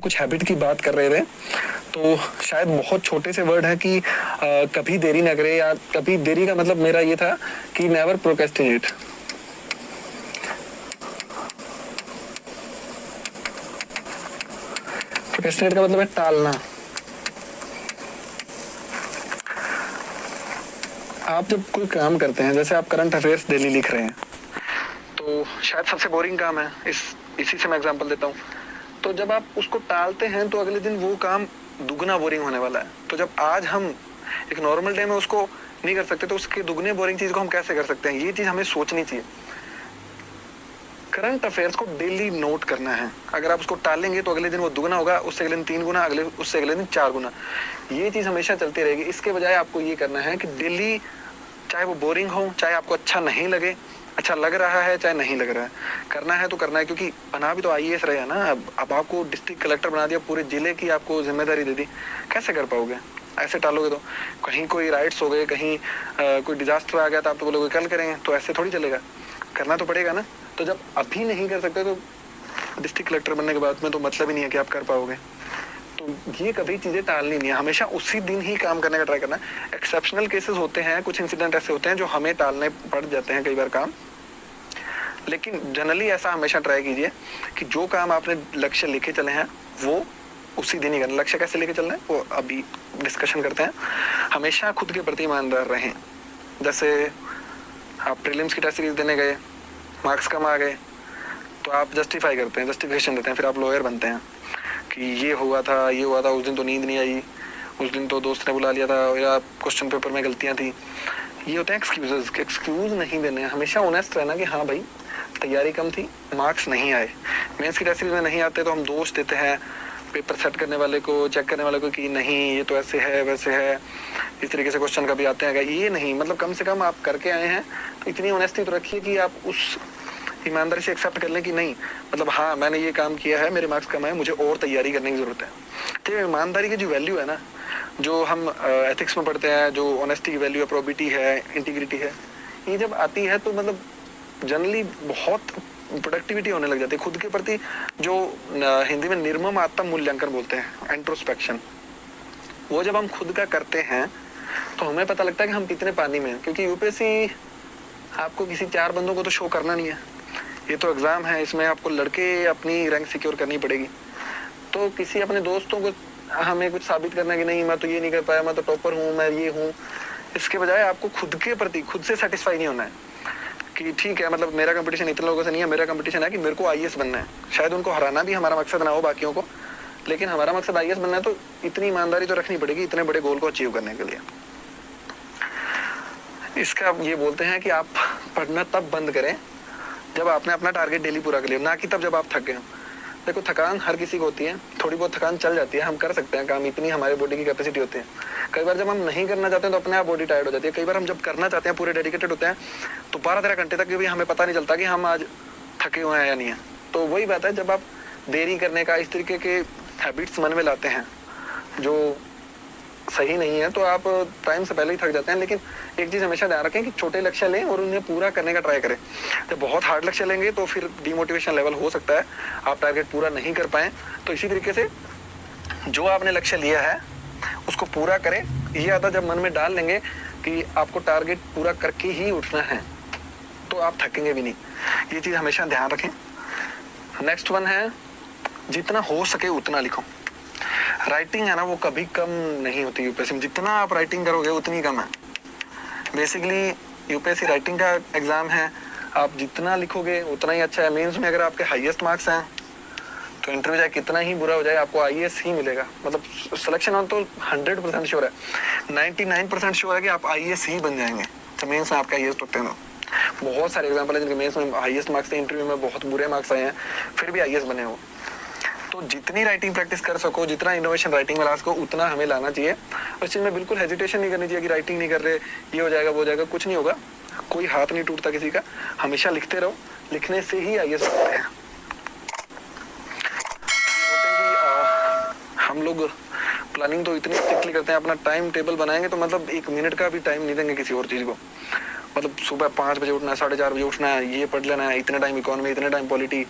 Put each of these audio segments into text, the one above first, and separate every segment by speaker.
Speaker 1: कुछ हैबिट की बात कर रहे थे, तो शायद बहुत छोटे से वर्ड है कि कभी देरी ना करे, या कभी देरी का मतलब मेरा ये था कि नेवर प्रोक्रेस्टिनेट। प्रोक्रेस्टिनेट का मतलब है टालना। आप जब कोई काम करते हैं, जैसे आप करंट अफेयर्स डेली लिख रहे हैं, तो शायद सबसे बोरिंग काम है, इसी से मैं एग्जांपल देता हूँ। तो जब आप उसको टालते हैं तो अगले दिन वो काम दुगना बोरिंग होने वाला है। तो जब आज हम एक नॉर्मल डे में उसको नहीं कर सकते, तो उसके दुगने बोरिंग चीज को हम कैसे कर सकते हैं, ये चीज हमें सोचनी चाहिए। करंट अफेयर्स को डेली नोट करना है। अगर आप उसको टालेंगे तो अगले दिन वो दुगना होगा, उससे अगले दिन 3 गुना, उससे अगले दिन 4 गुना। ये चीज हमेशा चलती रहेगी। इसके बजाय आपको ये करना है कि डेली, चाहे वो बोरिंग हो, चाहे आपको अच्छा नहीं लगे, अच्छा लग रहा है चाहे नहीं लग रहा है, करना है तो करना है। क्योंकि बना भी तो आईएएस रहे हैं ना। अब आपको डिस्ट्रिक्ट कलेक्टर बना दिया, पूरे जिले की आपको जिम्मेदारी दे दी, कैसे कर पाओगे? ऐसे टालोगे तो कहीं कोई राइट्स हो गए, कहीं कोई डिजास्टर आ गया तो आप तो बोलोगे कल करेंगे, तो ऐसे थोड़ी चलेगा, करना तो पड़ेगा ना। तो जब अभी नहीं कर सकते तो डिस्ट्रिक्ट कलेक्टर बनने के बाद में तो मतलब ही नहीं है कि आप कर पाओगे। तो ये कभी चीजें टालनी नहीं है, हमेशा उसी दिन ही काम करने का ट्राई करना है। एक्सेप्शनल केसेस होते हैं, कुछ इंसिडेंट ऐसे होते हैं जो हमें टालने पड़ जाते हैं कई बार काम, लेकिन जनरली ऐसा हमेशा ट्राई कीजिए कि जो काम आपने लक्ष्य लेके चले हैं वो उसी दिन ही करना। लक्ष्य कैसे लेके चलना है वो अभी डिस्कशन करते हैं। हमेशा खुद के प्रति ईमानदार रहें। जैसे आप प्रीलिम्स की टेस्ट सीरीज देने गए, मार्क्स कम आ गए, तो आप जस्टिफाई करते हैं, जस्टिफिकेशन देते हैं, फिर आप लॉयर बनते हैं कि ये हुआ था, ये हुआ था, उस दिन तो नींद नहीं आई, उस दिन तो दोस्त ने बुला लिया था, या क्वेश्चन पेपर में गलतियां थी। ये होते हैं एक्सक्यूजेस। एक्सक्यूज नहीं देने, हमेशा ऑनेस्ट रहना कि हाँ भाई तैयारी कम थी, मार्क्स नहीं आए। मेंस की टेस्ट सीरीज में नहीं आते तो हम दोष देते हैं पेपर सेट करने वाले को, चेक करने वाले को कि नहीं ये तो ऐसे है वैसे है, इस तरीके से क्वेश्चन कभी आते हैं। ये नहीं, मतलब कम से कम आप करके आए हैं तो इतनी ऑनेस्टी तो रखिए कि आप उस ईमानदारी से एक्सेप्ट कर लें कि नहीं, मतलब हाँ मैंने ये काम किया है, मेरे मार्क्स कम आए, मुझे और तैयारी करने की जरूरत है। तो ईमानदारी की जो वैल्यू है ना, जो हम एथिक्स में पढ़ते हैं, जो ऑनेस्टी की वैल्यू है, प्रोबिटी है, इंटीग्रिटी है, ये जब आती है तो मतलब जनरली बहुत प्रोडक्टिविटी होने लग जाती है खुद के प्रति। जो हिंदी में निर्मम आत्म मूल्यांकन बोलते हैं, इंट्रोस्पेक्शन, वो जब हम खुद का करते हैं तो हमें पता लगता है कि हम कितने पानी में हैं। क्योंकि यूपीएससी आपको किसी 4 बंदों को तो शो करना नहीं है, ये तो एग्जाम है, इसमें आपको लड़के अपनी रैंक सिक्योर करनी पड़ेगी। तो किसी अपने दोस्तों को हमें कुछ साबित करना कि नहीं मैं तो ये नहीं कर पाया, मैं तो टॉपर हूँ, मैं ये हूँ, इसके बजाय आपको खुद के प्रति खुद से सेटिस्फाई नहीं होना है कि ठीक है मतलब मेरा कंपटीशन इतने लोगों से नहीं है, मेरा कंपटीशन है कि मेरे को आईएएस बनना है। शायद उनको हराना भी हमारा मकसद ना हो बाकियों को, लेकिन हमारा मकसद आईएएस बनना है, तो इतनी ईमानदारी तो रखनी पड़ेगी इतने बड़े गोल को अचीव करने के लिए। इसका ये बोलते हैं कि आप पढ़ना तब बंद करें जब आपने अपना टारगेट डेली पूरा कर लिया, ना कि तब जब आप थक गए हो। देखो थकान हर किसी को होती है, थोड़ी बहुत थकान चल जाती है, हम कर सकते हैं काम, इतनी हमारे बॉडी की कैपेसिटी होती है। कई बार जब हम नहीं करना चाहते हैं तो अपने आप बॉडी टायर्ड हो जाती है। कई बार हम जब करना चाहते हैं, पूरे डेडिकेटेड होते हैं, तो 12-13 घंटे तक भी हमें पता नहीं चलता कि हम आज थके हुए हैं या नहीं है। तो वही बात है, जब आप देरी करने का इस तरीके के हैबिट्स मन में लाते हैं जो सही नहीं है, तो आप टाइम से पहले ही थक जाते हैं। लेकिन एक चीज हमेशा ध्यान रखें कि छोटे लक्ष्य लें और उन्हें पूरा करने का ट्राई करें। जब बहुत हार्ड लक्ष्य लेंगे तो फिर डिमोटिवेशन लेवल हो सकता है, आप टारगेट पूरा नहीं कर पाए। तो इसी तरीके से जो आपने लक्ष्य लिया है उसको पूरा करें। ये आदत जब मन में डाल लेंगे कि आपको टारगेट पूरा करके ही उठना है, तो आप थकेंगे भी नहीं। ये चीज हमेशा ध्यान रखें। नेक्स्ट वन है, जितना हो सके उतना लिखो। राइटिंग है ना, वो कभी कम नहीं होती यूपीएससी में। जितना आप राइटिंग करोगे उतनी कम है। बेसिकली यूपीएससी राइटिंग का एग्जाम है, आप जितना लिखोगे उतना ही अच्छा है। मेंस में अगर आपके हाईएस्ट मार्क्स हैं तो इंटरव्यू चाहे कितना ही बुरा हो जाए आपको आईएएस ही मिलेगा। मतलब सिलेक्शन ऑन तो 100% श्योर है, 99% श्योर है कि आप आईएएस ही बन जाएंगे। तो मेंस में आपका हाईएस्ट होते हैं। बहुत सारे एग्जाम्पल है जिनके मेंस में हाईएस्ट मार्क्स थे, इंटरव्यू में बहुत बुरे मार्क्स आए हैं, फिर भी आईएएस बने हो। तो जितनी राइटिंग प्रैक्टिस कर सको, जितना इनोवेशन राइटिंग में ला सको, उतना हमें लाना चाहिए। उस चीज में बिल्कुल हेजिटेशन नहीं करनी चाहिए कि राइटिंग नहीं कर रहे, ये हो जाएगा वो हो जाएगा। कुछ नहीं होगा, कोई हाथ नहीं टूटता किसी का। हमेशा लिखते रहो, लिखने से ही आईएएस बनते हैं। हम लोग प्लानिंग तो इतनी स्ट्रिक्टली करते हैं, अपना टाइम टेबल बनाएंगे तो मतलब 1 मिनट का भी टाइम नहीं देंगे किसी और चीज को। मतलब सुबह 5 बजे उठना है, 4:30 बजे उठना है, ये पढ़ लेना है, इतने टाइम इकोनॉमी, इतने टाइम पॉलिटी,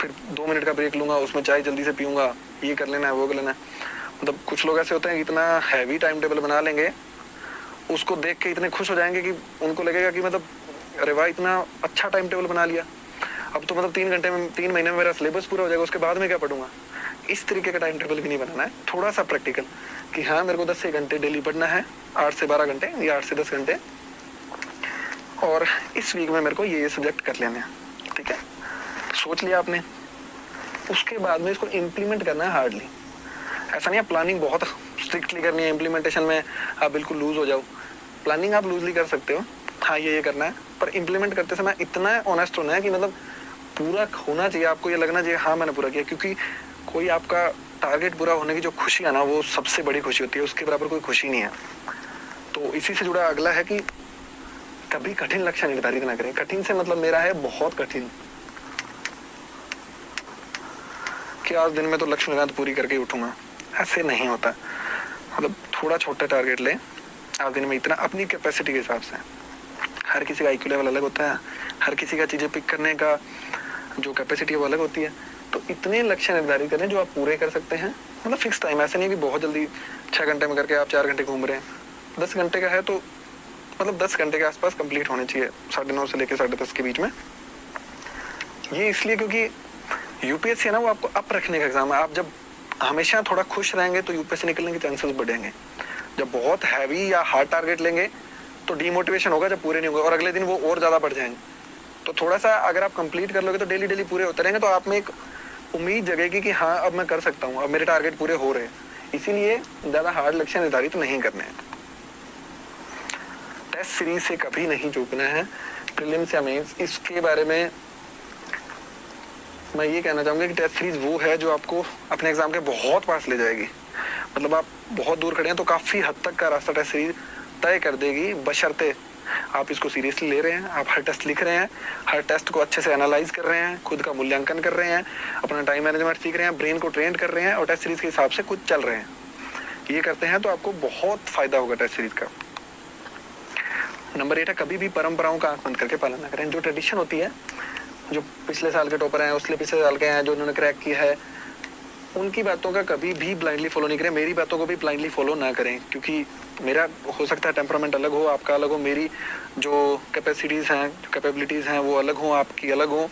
Speaker 1: फिर 2 मिनट का ब्रेक लूंगा, उसमें चाय जल्दी से पीऊंगा, ये कर लेना है, वो कर लेना है। मतलब कुछ लोग ऐसे होते हैं कि इतना हैवी टाइम टेबल बना लेंगे, उसको देख के इतने खुश हो जाएंगे कि उनको लगेगा कि मतलब अरे वाह इतना अच्छा टाइम टेबल बना लिया, अब तो मतलब 3 घंटे में 3 महीने में मेरा सिलेबस पूरा हो जाएगा, उसके बाद में क्या पढ़ूंगा। इस तरीके का टाइम टेबल भी नहीं बनाना है, थोड़ा सा प्रैक्टिकल कि हाँ मेरे को 10 से 1 घंटे डेली पढ़ना है, 8 से 12 घंटे या 8 से 10 घंटे, और इस वीक में मेरे को ये सब्जेक्ट कर लेने हैं, ठीक है। सोच लिया आपने, उसके बाद में इसको इम्प्लीमेंट करना है हार्डली। ऐसा नहीं है प्लानिंग बहुत स्ट्रिक्टली करनी है, इम्प्लीमेंटेशन में आप बिल्कुल लूज हो जाओ। प्लानिंग आप लूजली कर सकते हो, हाँ ये करना है, पर इम्प्लीमेंट करते समय इतना ऑनेस्ट होना है कि मतलब पूरा होना चाहिए, आपको ये लगना चाहिए हाँ मैंने पूरा किया। क्योंकि कोई आपका टारगेट पूरा होने की जो खुशी है ना, वो सबसे बड़ी खुशी होती है, उसके बराबर कोई खुशी नहीं है। तो इसी से जुड़ा अगला है कि कभी कठिन लक्ष्य निर्धारित ना करें। कठिन से मतलब मेरा है बहुत कठिन, कि आज दिन में तो लक्ष्य निर्धारित पूरी करके ही उठूंगा, ऐसे नहीं होता। मतलब थोड़ा छोटा टारगेट ले, आज दिन में इतना, अपनी कैपेसिटी के हिसाब से। हर किसी का IQ लेवल अलग होता है, हर किसी का चीजें पिक करने का जो कैपेसिटी है वो अलग होती है। तो इतने लक्ष्य निर्धारित करें जो आप पूरे कर सकते हैं। मतलब फिक्स टाइम, ऐसा नहीं है कि बहुत जल्दी 6 घंटे में करके आप 4 घंटे घूम रहे हैं। 10 घंटे का है तो मतलब 10 घंटे के आसपास कंप्लीट होने चाहिए, 9:30 से लेकर 10:30 के बीच में। ये इसलिए क्योंकि यूपीएससी है ना, वो आपको अप रखने का एग्जाम है। आप जब हमेशा थोड़ा खुश रहेंगे तो यूपीएससी निकलने के चांसेस बढ़ेंगे। जब बहुत हैवी या हार्ड टारगेट लेंगे तो डीमोटिवेशन होगा जब पूरे नहीं होंगे, और अगले दिन वो और ज्यादा बढ़ जाएंगे। तो थोड़ा सा अगर आप कंप्लीट कर लोगे तो डेली डेली पूरे होते रहेंगे, तो आप में एक उम्मीद जगेगी कि हाँ अब मैं कर सकता हूँ, अब मेरे टारगेट पूरे हो रहे हैं। इसीलिए ज्यादा हार्ड लक्ष्य निर्धारित नहीं करने हैं। टेस्ट सीरीज से कभी नहीं चूकना है, प्रीलिम्स या मेंस। इसके बारे में मैं ये कहना चाहूंगा कि टेस्ट सीरीज वो है जो आपको अपने एग्जाम के बहुत पास ले जाएगी। मतलब आप बहुत दूर खड़े हैं तो काफी हद तक का रास्ता टेस्ट सीरीज तय कर देगी, बशर्ते आप इसको सीरियसली ले रहे हैं, आप हर टेस्ट लिख रहे हैं, हर टेस्ट को अच्छे से एनालाइज कर रहे हैं, खुद का मूल्यांकन कर रहे हैं, अपना टाइम मैनेजमेंट सीख रहे हैं, ब्रेन को ट्रेन कर रहे हैं और टेस्ट सीरीज के हिसाब से खुद चल रहे हैं। ये करते हैं तो आपको बहुत फायदा होगा टेस्ट सीरीज का। नंबर 8 है, कभी भी परंपराओं का आंख बंद करके पालन ना करें। जो ट्रेडिशन होती है, जो पिछले साल के टॉपर हैं, उसके पिछले साल के हैं, जो उन्होंने क्रैक किया है, उनकी बातों का कभी भी ब्लाइंडली फॉलो नहीं करें। मेरी बातों को भी ब्लाइंडली फॉलो ना करें, क्योंकि मेरा हो सकता है टेम्परामेंट अलग हो, आपका अलग हो, मेरी जो कैपेसिटीज हैं, कैपेबिलिटीज हैं वो अलग हो, आपकी अलग हो।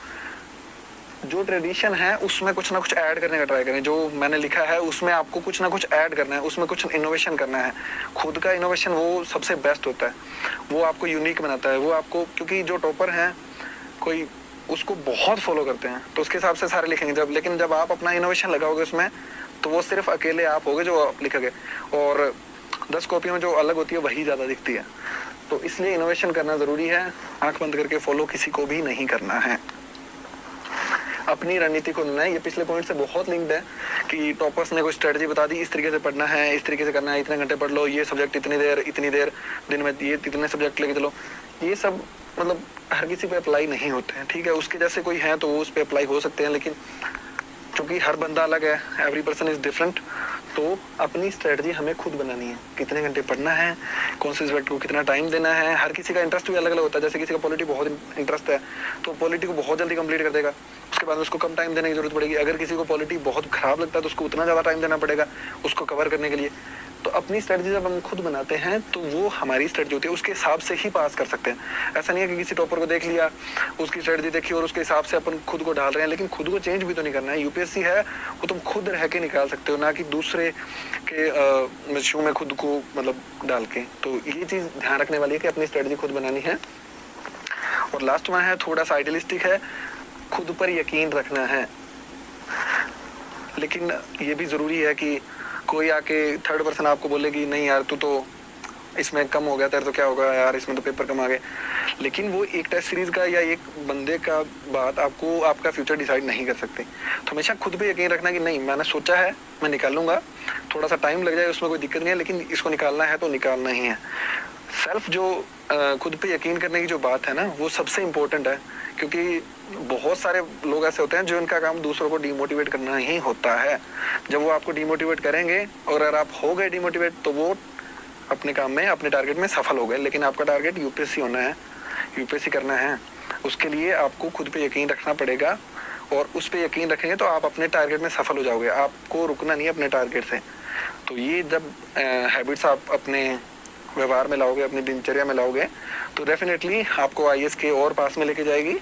Speaker 1: जो ट्रेडिशन है उसमें कुछ ना कुछ ऐड करने का ट्राई करें। जो मैंने लिखा है उसमें आपको कुछ ना कुछ ऐड करना है, उसमें कुछ इनोवेशन करना है। खुद का इनोवेशन वो सबसे बेस्ट होता है, वो आपको यूनिक बनाता है। वो आपको, क्योंकि जो टॉपर हैं कोई उसको बहुत फॉलो करते हैं तो उसके हिसाब से सारे लिखेंगे। लेकिन जब आप अपना इनोवेशन लगाओगे उसमें, तो वो सिर्फ अकेले आप होगे जो लिखोगे, और 10 कॉपियों में जो अलग होती है वही ज्यादा दिखती है। तो इसलिए इनोवेशन करना जरूरी है, आंख बंद करके फॉलो किसी को भी नहीं करना है। अपनी रणनीति को निर्णय, ये पिछले पॉइंट से बहुत लिंक्ड है कि टॉपर्स ने कोई स्ट्रेटजी बता दी, इस तरीके से पढ़ना है, इस तरीके से करना है, इतने घंटे पढ़ लो, ये सब्जेक्ट इतनी देर दिन में ये इतने सब्जेक्ट लेके चलो। ये सब मतलब हर किसी पे अप्लाई नहीं होते हैं, ठीक है। उसके जैसे कोई है तो वो उस पर अप्लाई हो सकते हैं, लेकिन क्योंकि हर बंदा अलग है, एवरी पर्सन इज डिफरेंट, तो अपनी स्ट्रेटजी हमें खुद बनानी है। कितने घंटे पढ़ना है, कौन से सब्जेक्ट को कितना टाइम देना है। हर किसी का इंटरेस्ट भी अलग अलग होता है। जैसे किसी का पॉलिटी बहुत इंटरेस्ट है तो पॉलिटी को बहुत जल्दी कंप्लीट कर देगा, उसके बाद उसको कम टाइम देने की जरूरत पड़ेगी। अगर किसी को पॉलिटी बहुत खराब लगता है तो उसको उतना ज़्यादा टाइम देना पड़ेगा उसको कवर करने के लिए। तो अपनी स्ट्रेटजी जब हम खुद बनाते हैं तो वो हमारी स्ट्रेटजी होती है, उसके हिसाब से ही पास कर सकते हैं। ऐसा नहीं है कि किसी टॉपर को देख लिया, उसकी स्ट्रेटजी देखी और उसके हिसाब से अपन खुद को ढाल रहे हैं, लेकिन खुद को चेंज भी तो नहीं करना है। यूपीएससी है वो तुम खुद रह के निकाल सकते हो, ना कि दूसरे के शू में खुद को मतलब डाल के। तो ये चीज ध्यान रखने वाली है कि अपनी स्ट्रेटजी खुद बनानी है। और लास्ट में है थोड़ा सा आइडियलिस्टिक है, खुद पर यकीन रखना है। लेकिन ये भी जरूरी है कि कोई आके थर्ड पर्सन आपको बोले कि नहीं यार तू तो इसमें कम हो गया, तेरे तो क्या होगा यार, इसमें तो पेपर कम आ गए। लेकिन वो एक टेस्ट सीरीज का या एक बंदे का बात आपको आपका फ्यूचर डिसाइड नहीं कर सकते। तो हमेशा खुद पे यकीन रखना कि नहीं मैंने सोचा है, मैं निकालूंगा, थोड़ा सा टाइम लग जाए उसमें कोई दिक्कत नहीं है, लेकिन इसको निकालना है तो निकालना ही है। सेल्फ जो खुद पे यकीन करने की जो बात है ना, वो सबसे इम्पोर्टेंट है। क्योंकि बहुत सारे लोग ऐसे होते हैं जो इनका काम दूसरों को डिमोटिवेट करना ही होता है। जब वो आपको डिमोटिवेट करेंगे और अगर आप हो गए डिमोटिवेट तो वो अपने काम में, अपने टारगेट में सफल हो गए। लेकिन आपका टारगेट यूपीएससी होना है, यूपीएससी करना है, उसके लिए आपको खुद पे यकीन रखना पड़ेगा और उस पर यकीन रखेंगे तो आप अपने टारगेट में सफल हो जाओगे। आपको रुकना नहीं है अपने टारगेट से। तो ये जब हैबिट्स आप अपने व्यवहार में लाओगे, अपनी दिनचर्या में लाओगे, तो डेफिनेटली आपको आईएएस के और पास में लेके जाएगी